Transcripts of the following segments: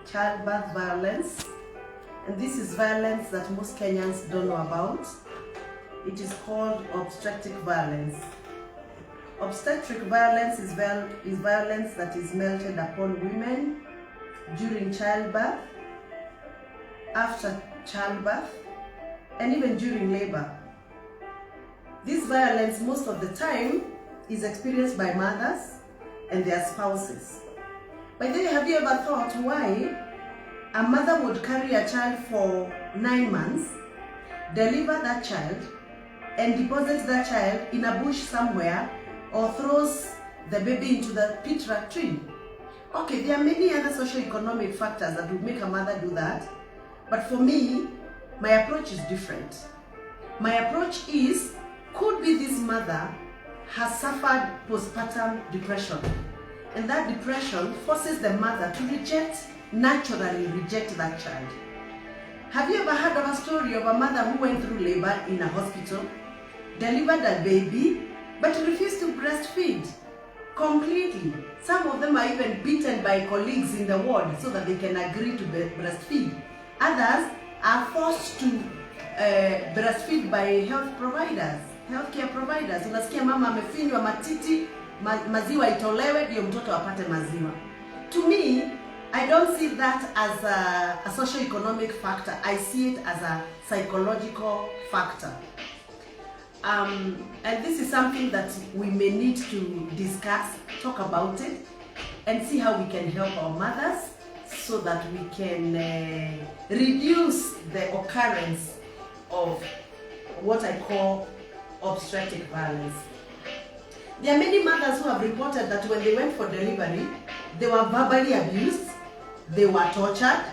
childbirth violence, and this is violence that most Kenyans don't know about. It is called obstetric violence. Obstetric violence is violence that is melted upon women during childbirth, after childbirth, and even during labor. This violence most of the time is experienced by mothers and their spouses. By the way, have you ever thought why a mother would carry a child for 9 months, deliver that child, and deposit that child in a bush somewhere, or throws the baby into the pit latrine? Okay, there are many other socio-economic factors that would make a mother do that, but for me, my approach is different. My approach is, could be this mother has suffered postpartum depression, and that depression forces the mother to naturally reject that child. Have you ever heard of a story of a mother who went through labor in a hospital, delivered a baby, but refused to breastfeed completely? Some of them are even beaten by colleagues in the ward so that they can agree to breastfeed. Others are forced to breastfeed by healthcare providers. Unasikia mama amefinywa matiti, maziwa itolewe ndio mtoto apate maziwa. To me, I don't see that as a socio-economic factor. I see it as a psychological factor. And this is something that we may need to discuss, talk about it, and see how we can help our mothers so that we can reduce the occurrence of what I call obstetric violence. There are many mothers who have reported that when they went for delivery, they were verbally abused, they were tortured.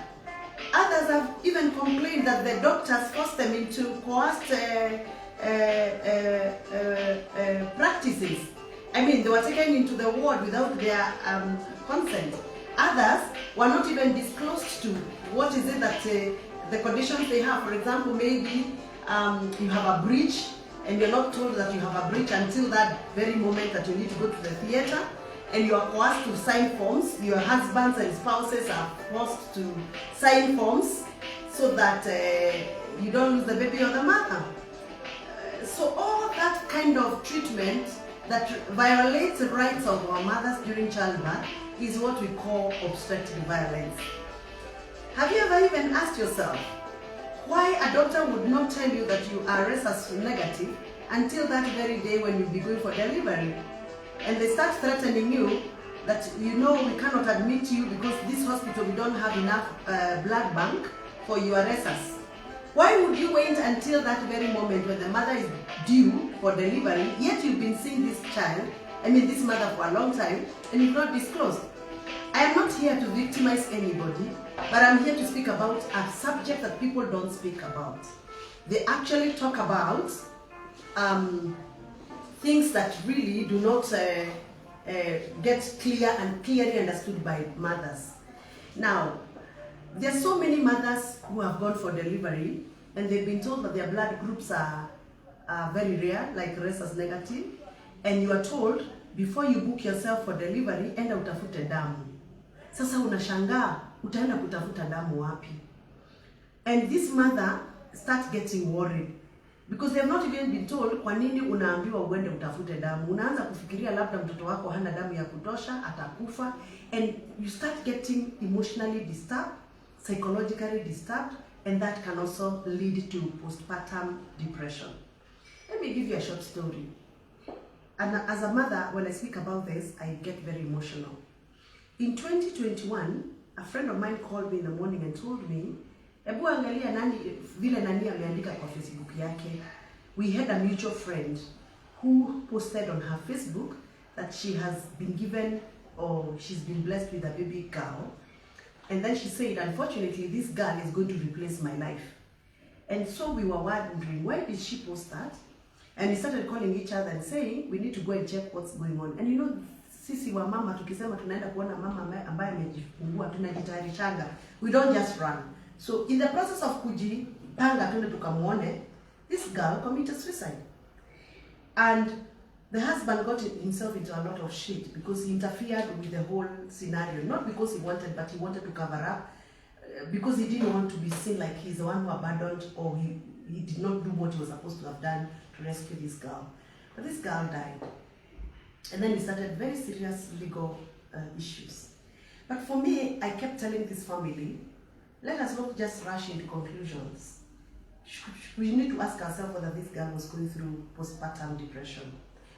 Others have even complained that the doctors forced them into coerced practices. I mean, they were taken into the ward without their consent. Others were not even disclosed to what is it that the conditions they have. For example, maybe you have a breach, and you're not told that you have a breach until that very moment that you need to go to the theater, and you are forced to sign forms. Your husbands and spouses are forced to sign forms so that you don't lose the baby or the mother. So all that kind of treatment that violates the rights of our mothers during childbirth is what we call obstetric violence. Have you ever even asked yourself why a doctor would not tell you that you are rhesus negative until that very day when you'll be going for delivery? And they start threatening you that, you know, we cannot admit you because this hospital, we don't have enough blood bank for your rhesus. Why would you wait until that very moment when the mother is due for delivery, yet you've been seeing this this mother for a long time, and you've not disclosed? I am not here to victimize anybody, but I'm here to speak about a subject that people don't speak about. They actually talk about things that really do not get clearly understood by mothers. Now, there are so many mothers who have gone for delivery and they've been told that their blood groups are very rare, like rhesus negative, and you are told before you book yourself for delivery, enda utafute damu. Sasa unashangaa, utaenda kutafuta damu wapi? And this mother starts getting worried because they have not even been told kwa nini unaambiwa uende utafute damu. Unaanza kufikiria labda mtoto wako hana damu ya kutosha, atakufa, and you start getting emotionally disturbed, psychologically disturbed, and that can also lead to postpartum depression. Let me give you a short story. And as a mother, when I speak about this, I get very emotional. In 2021, a friend of mine called me in the morning and told me, ebu angalia vile nani ameandika kwa Facebook yake. We had a mutual friend who posted on her Facebook that she has been given, or she's been blessed with a baby girl. And then she said, unfortunately, this girl is going to replace my life. And so we were wondering, why did she post that? And we started calling each other and saying, we need to go and check what's going on. And you know, sisi wa mama tukisema tunaenda kuona mama ambaye amejifungua, tunajitayarishanga. We don't just run. So in the process of kujipanga tuende tukamuone, this girl committed suicide. And the husband got himself into a lot of shit because he interfered with the whole scenario. Not because he wanted, but he wanted to cover up because he didn't want to be seen like he's the one who abandoned, or he did not do what he was supposed to have done to rescue this girl. But this girl died. And then we started very serious legal issues. But for me, I kept telling this family, let us not just rush into conclusions. We need to ask ourselves whether this girl was going through postpartum depression.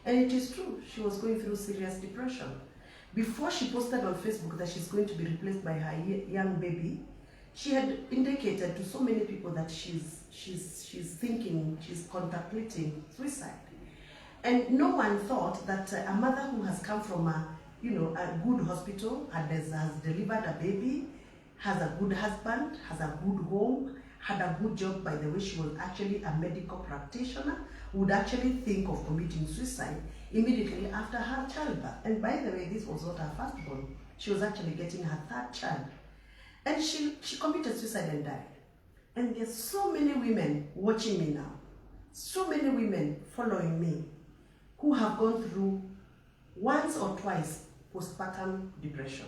And it is true, she was going through serious depression. Before she posted on Facebook that she's going to be replaced by her young baby, she had indicated to so many people that she's thinking, she's contemplating suicide. And no one thought that a mother who has come from a good hospital, has delivered a baby, has a good husband, has a good home, had a good job, by the way, she was actually a medical practitioner, would actually think of committing suicide immediately after her childbirth. And by the way, this was not her firstborn. She was actually getting her third child. And she committed suicide and died. And there's so many women watching me now, so many women following me, who have gone through once or twice postpartum depression.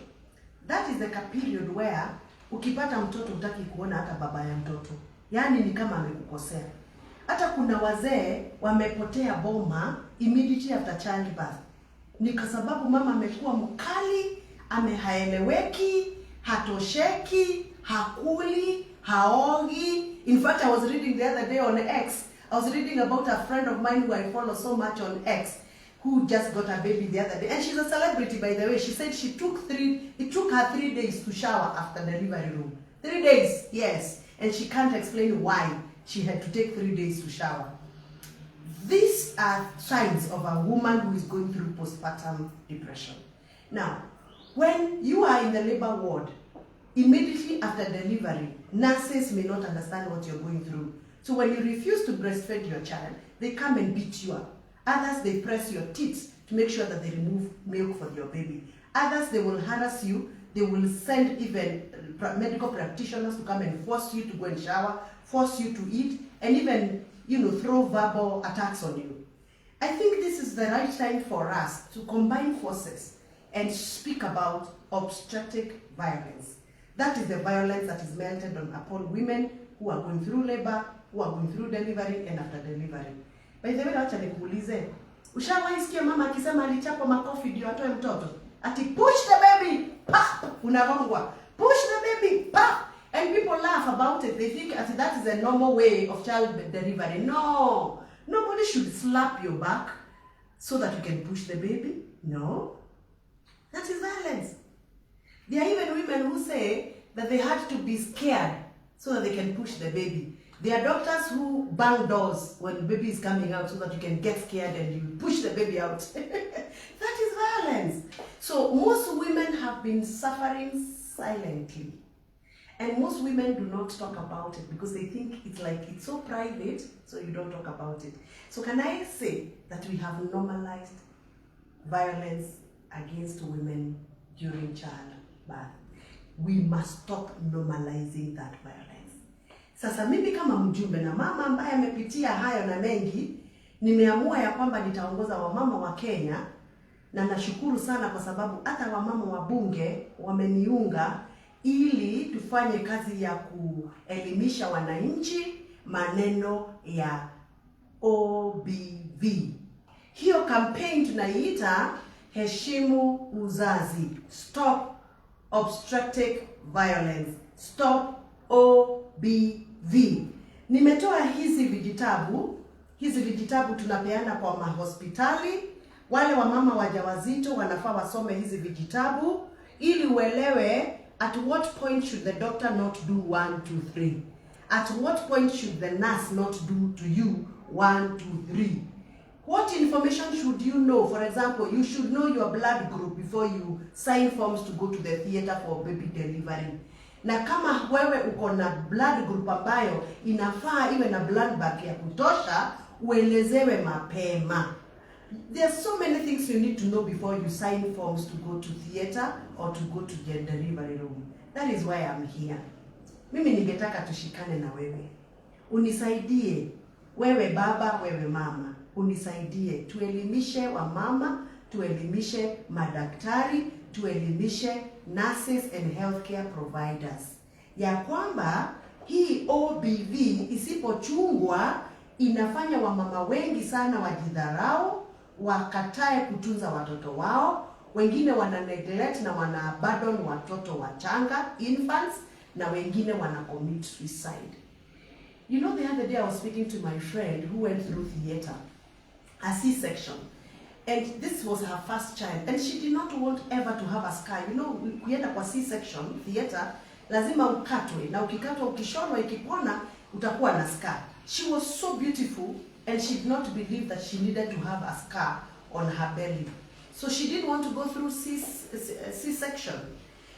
That is the period where ukipata mtoto hutaki kuona hata baba ya mtoto. Yaani ni kama amekukosea. Hata kuna wazee wamepotea boma immediately after childbirth. Ni kwa sababu mama amekuwa mkali, haeleweki, hatosheki, hakuli, haogi. In fact, I was reading the other day on X, I was reading about a friend of mine who I follow so much on X, who just got a baby the other day. And she's a celebrity, by the way. She said it took her 3 days to shower after delivery room. 3 days, yes. And she can't explain why she had to take 3 days to shower. These are signs of a woman who is going through postpartum depression. Now, when you are in the labor ward, immediately after delivery, nurses may not understand what you're going through. So when you refuse to breastfeed your child, they come and beat you up. Others, they press your teeth to make sure that they remove milk for your baby. Others, they will harass you. They will send even medical practitioners to come and force you to go and shower, force you to eat, and even, throw verbal attacks on you. I think this is the right time for us to combine forces and speak about obstetric violence. That is the violence that is melted upon women who are going through labor, who are going through delivery and after delivery. By the way, acha nikuulize, ushawahi sikia mama akisema alichapwa makofi ndio atoe mtoto? Ati push the baby, pa, unagongwa. Push the baby, pa. And people laugh about it. They think that is a normal way of child delivery. No. Nobody should slap your back so that you can push the baby. No. That is violence. There are even women who say that they had to be scared so that they can push the baby. There are doctors who bang doors when the baby is coming out so that you can get scared and you push the baby out. That is violence. So most women have been suffering silently. And most women do not talk about it because they think it's so private, so you don't talk about it. So can I say that we have normalized violence against women during childbirth? We must stop normalizing that violence. Sasa mimi kama mjumbe na mama ambaye amepitia hayo na mengi, nimeamua ya kwamba nitaongoza wamama wa Kenya, na nashukuru sana kwa sababu hata wamama wa bunge wameniunga ili tufanye kazi ya kuelimisha wananchi maneno ya OBV. Hiyo campaign tunaiita Heshimu Uzazi, Stop Obstetric Violence, Stop OBV. Nimetoa hizi vijitabu. Hizi vijitabu tunapeana kwa mahospitali. Wale wamama wajawazito wanafaa wasome hizi vijitabu ili uelewe at what point should the doctor not do 1, 2, 3. At what point should the nurse not do to you 1, 2, 3. What information should you know? For example, you should know your blood group before you sign forms to go to the theater for baby delivery. Na kama wewe uko na blood group ambayo inafaa iwe na blood bank ya kutosha, uelezewe mapema. There are so many things you need to know before you sign forms to go to theater or to go to the delivery room. That is why I'm here. Mimi ningetaka tushikane na wewe. Unisaidie, wewe baba, wewe mama. Unisaidie, tuelimishe wamama, tuelimishe madaktari, tuelimishe nurses and healthcare providers. ya kwamba hii OBV isipochungwa inafanya wamama wengi sana wajidharau, wakatae kutunza watoto wao, wengine wana neglect na wana abandon watoto wachanga, infants, na wengine wana commit suicide. You know, the other day I was speaking to my friend who went through theater, a C-section, and this was her first child, and she did not want ever to have a scar. You know, kuenda kwa C-section theater lazima ukatwe, na ukikatwa ukishonwa ikipona utakuwa na scar. She was so beautiful and she did not believe that she needed to have a scar on her belly. So she didn't want to go through C-section.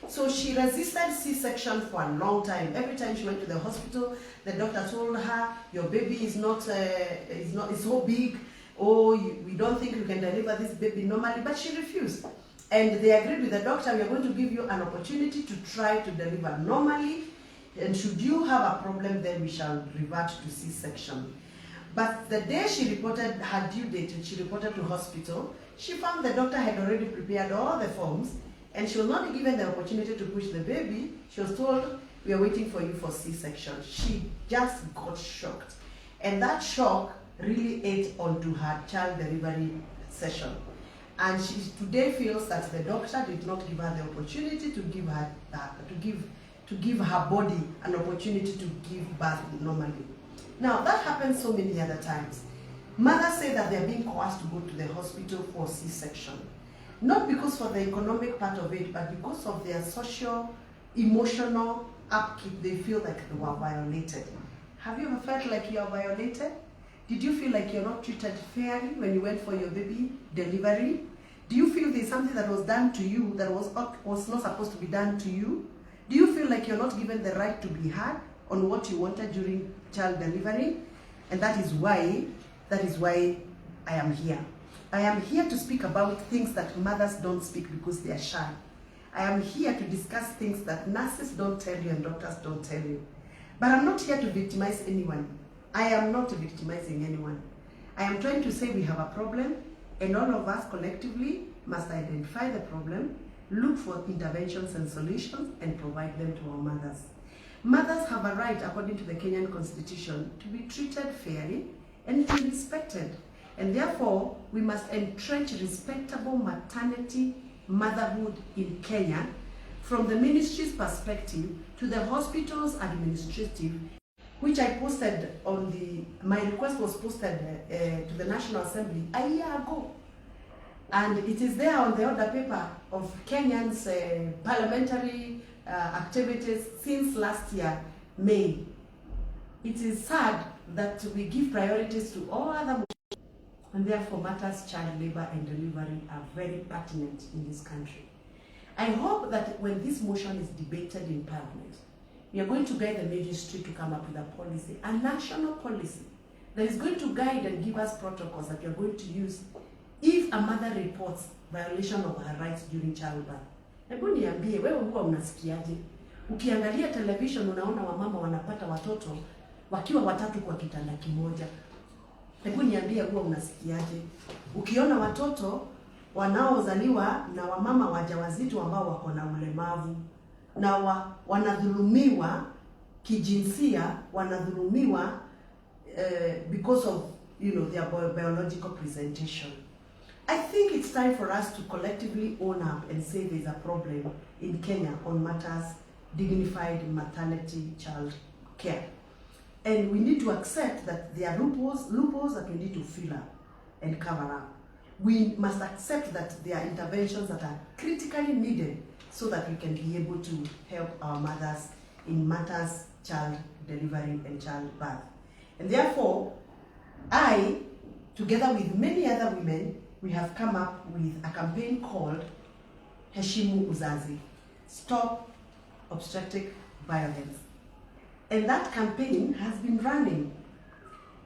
So she resisted C-section for a long time. Every time she went to the hospital, the doctor told her, your baby is so big, oh, we don't think you can deliver this baby normally, but she refused. And they agreed with the doctor, we are going to give you an opportunity to try to deliver normally, and should you have a problem, then we shall revert to C-section. But the day she reported her due date, and she reported to hospital, she found the doctor had already prepared all the forms, and she was not given the opportunity to push the baby. She was told, we are waiting for you for C-section. She just got shocked. And that shock really ate onto her child delivery session. And she today feels that the doctor did not give her the opportunity to give her body an opportunity to give birth normally. Now, that happens so many other times. Mothers say that they are being coerced to go to the hospital for C-section. Not because for the economic part of it, but because of their social, emotional upkeep, they feel like they were violated. Have you ever felt like you are violated? Did you feel like you're not treated fairly when you went for your baby delivery? Do you feel there's something that was done to you that was not supposed to be done to you? Do you feel like you're not given the right to be heard on what you wanted during child delivery? And that is why I am here. I am here to speak about things that mothers don't speak because they are shy. I am here to discuss things that nurses don't tell you and doctors don't tell you. But I'm not here to victimize anyone. I am not victimizing anyone. I am trying to say we have a problem, and all of us collectively must identify the problem, look for interventions and solutions, and provide them to our mothers. Mothers have a right, according to the Kenyan Constitution, to be treated fairly and to be respected. And therefore, we must entrench respectable maternity, motherhood in Kenya, from the ministry's perspective to the hospital's administrative, which I posted on my request was posted to the National Assembly a year ago. And it is there on the order paper of Kenyans' parliamentary activities since last year, May. It is sad that we give priorities to all other, and therefore matters child labor and delivery are very pertinent in this country. I hope that when this motion is debated in Parliament, we are going to guide the ministry to come up with a policy, a national policy, that is going to guide and give us protocols that we are going to use if a mother reports violation of her rights during childbirth. Hebu niambie, wewe huwa unasikiaje? Ukiangalia television unaona wamama wanapata watoto wakiwa watatu kwa kitanda kimoja. Hebu niambie, huwa unasikiaje? Ukiona watoto wanaozaliwa na wamama wajawazito ambao wako na ulemavu na wanadhulumiwa kijinsia, wanadhulumiwa because of their biological presentation. I think it's time for us to collectively own up and say there's a problem in Kenya on matters dignified maternity child care. And we need to accept that there are loopholes that we need to fill up and cover up. We must accept that there are interventions that are critically needed so that we can be able to help our mothers in matters child delivery and childbirth. And therefore, I, together with many other women, we have come up with a campaign called Heshimu Uzazi, Stop Obstetric Violence. And that campaign has been running.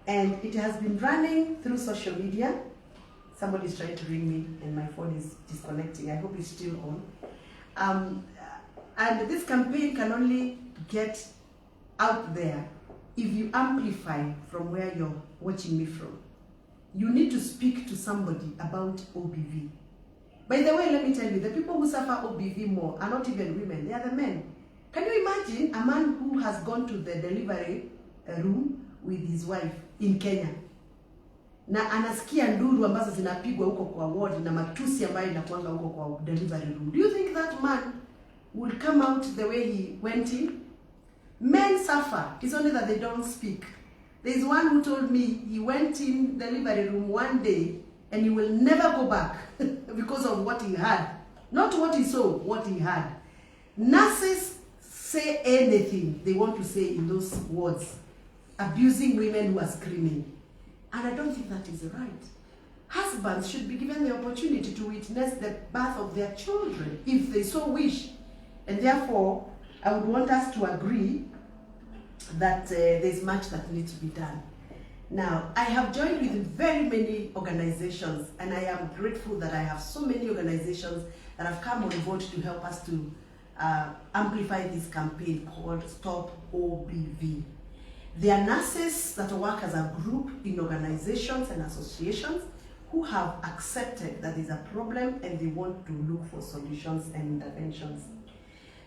And it has been running through social media. Somebody's trying to ring me and my phone is disconnecting. I hope it's still on. And this campaign can only get out there if you amplify from where you're watching me from. You need to speak to somebody about OBV. By the way, let me tell you, the people who suffer OBV more are not even women, they are the men. Can you imagine a man who has gone to the delivery room with his wife in Kenya na anasikia nduru ambazo zinapigwa huko kwa ward na matusi ambayo inakuanga huko kwa delivery room? Do you think that man will come out the way he went in? Men suffer. It's only that they don't speak. There's one who told me he went in the delivery room one day and he will never go back because of what he had. Not what he saw, what he had. Nurses say anything they want to say in those words, abusing women who are screaming. And I don't think that is right. Husbands should be given the opportunity to witness the birth of their children if they so wish. And therefore, I would want us to agree that there's much that needs to be done. Now, I have joined with very many organizations, and I am grateful that I have so many organizations that have come on board to help us to amplify this campaign called Stop OBV. They are nurses that work as a group in organizations and associations who have accepted that there's a problem and they want to look for solutions and interventions.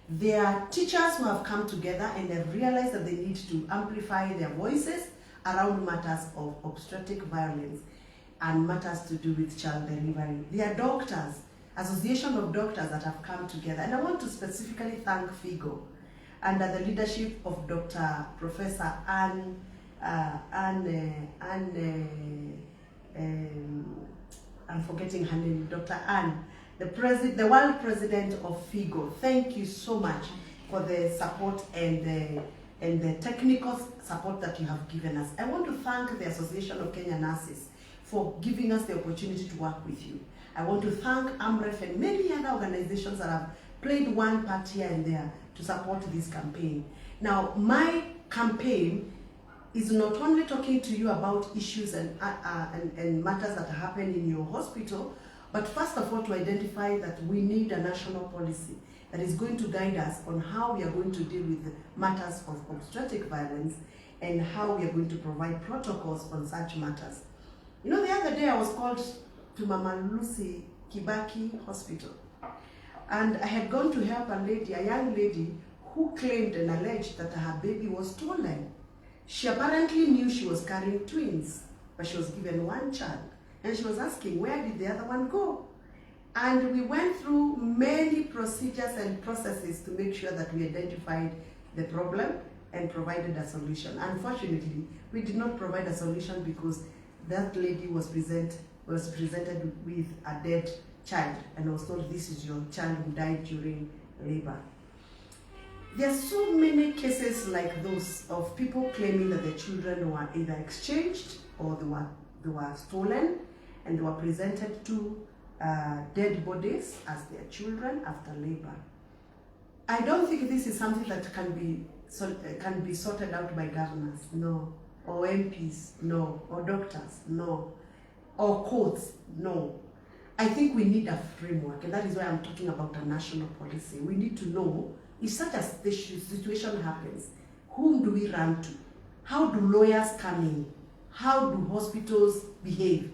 They are teachers who have come together and have realized that they need to amplify their voices around matters of obstetric violence and matters to do with child delivery. They are doctors, association of doctors that have come together. And I want to specifically thank FIGO under the leadership of Dr. Professor I'm forgetting her name, Dr. Anne, the world president of FIGO. Thank you so much for the support and the technical support that you have given us. I want to thank the Association of Kenya Nurses for giving us the opportunity to work with you. I want to thank AMREF and many other organizations that have played one part here and there to support this campaign. Now, my campaign is not only talking to you about issues and matters that happen in your hospital, but first of all to identify that we need a national policy that is going to guide us on how we are going to deal with matters of obstetric violence and how we are going to provide protocols on such matters. You know, the other day I was called to Mama Lucy Kibaki Hospital, and I had gone to help a young lady who claimed and alleged that her baby was stolen. She apparently knew she was carrying twins, but she was given one child. And she was asking, where did the other one go? And we went through many procedures and processes to make sure that we identified the problem and provided a solution. Unfortunately, we did not provide a solution because that lady was presented with a dead child and was told, this is your child who died during labor. There are so many cases like those of people claiming that the children were either exchanged or they were stolen, and they were presented to dead bodies as their children after labor. I don't think this is something that can be sorted out by governors, no, or MPs, no, or doctors, no, or courts, no. I think we need a framework, and that is why I'm talking about a national policy. We need to know, if such a situation happens, whom do we run to? How do lawyers come in? How do hospitals behave?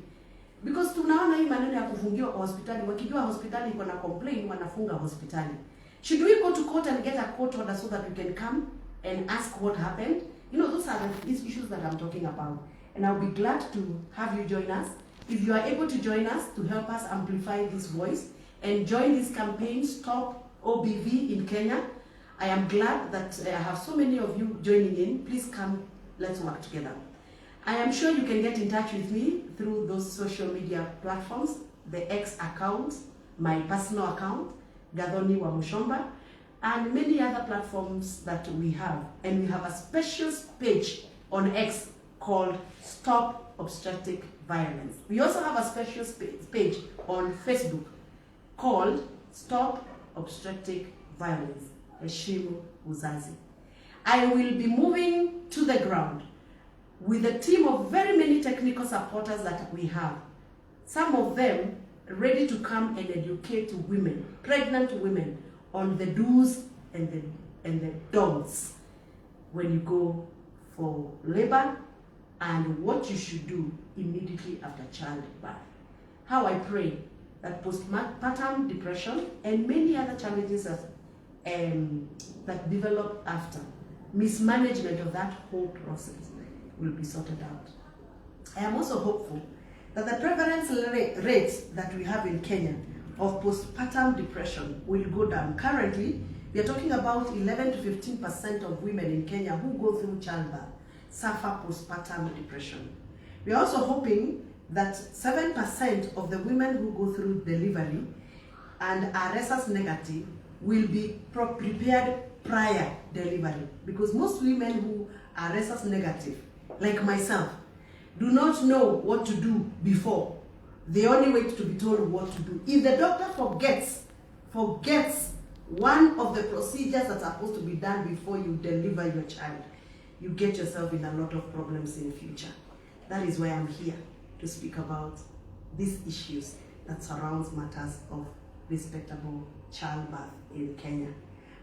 Because tunaona hii maneno ya kufungiwa kwa hospitali, wakijua hospitali iko na complaint wanafunga hospitali. Should we go to court and get a court order so that we can come and ask what happened? You know, those are these issues that I'm talking about. And I'll be glad to have you join us. If you are able to join us to help us amplify this voice and join this campaign, Stop OBV in Kenya, I am glad that I have so many of you joining in. Please come, let's work together. I am sure you can get in touch with me through those social media platforms, the X account, my personal account, Gathoni Wamuchomba, and many other platforms that we have. And we have a special page on X called Stop Obstetric Violence. We also have a special page on Facebook called Stop Obstetric Violence, SYMO Uzazi. I will be moving to the ground with a team of very many technical supporters that we have. Some of them ready to come and educate women, pregnant women, on the do's and the don'ts when you go for labor and what you should do immediately after childbirth. How I pray that postpartum depression and many other challenges that develop after. Mismanagement of that whole process will be sorted out. I am also hopeful that the prevalence rates that we have in Kenya of postpartum depression will go down. Currently, we are talking about 11 to 15% of women in Kenya who go through childbirth suffer postpartum depression. We are also hoping that 7% of the women who go through delivery and are rhesus negative will be prepared prior delivery, because most women who are rhesus negative, like myself, do not know what to do before. They only wait to be told what to do. If the doctor forgets one of the procedures that are supposed to be done before you deliver your child, you get yourself in a lot of problems in the future. That is why I'm here to speak about these issues that surrounds matters of respectable childbirth in Kenya.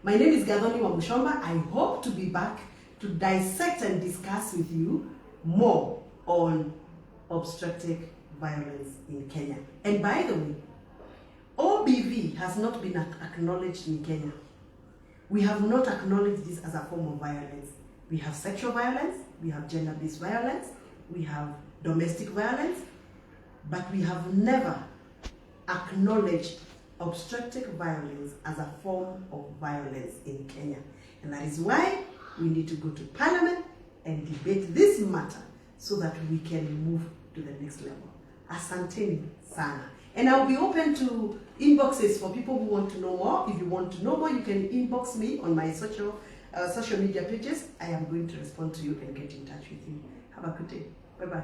My name is Gathoni Wamuchomba. I hope to be back to dissect and discuss with you more on obstetric violence in Kenya. And by the way, OBV has not been acknowledged in Kenya. We have not acknowledged this as a form of violence. We have sexual violence, we have gender-based violence, we have domestic violence, but we have never acknowledged obstetric violence as a form of violence in Kenya. And that is why we need to go to Parliament and debate this matter so that we can move to the next level. Asanteni sana. And I'll be open to inboxes for people who want to know more. If you want to know more, you can inbox me on my social media pages. I am going to respond to you and get in touch with you. Have a good day. Bye-bye.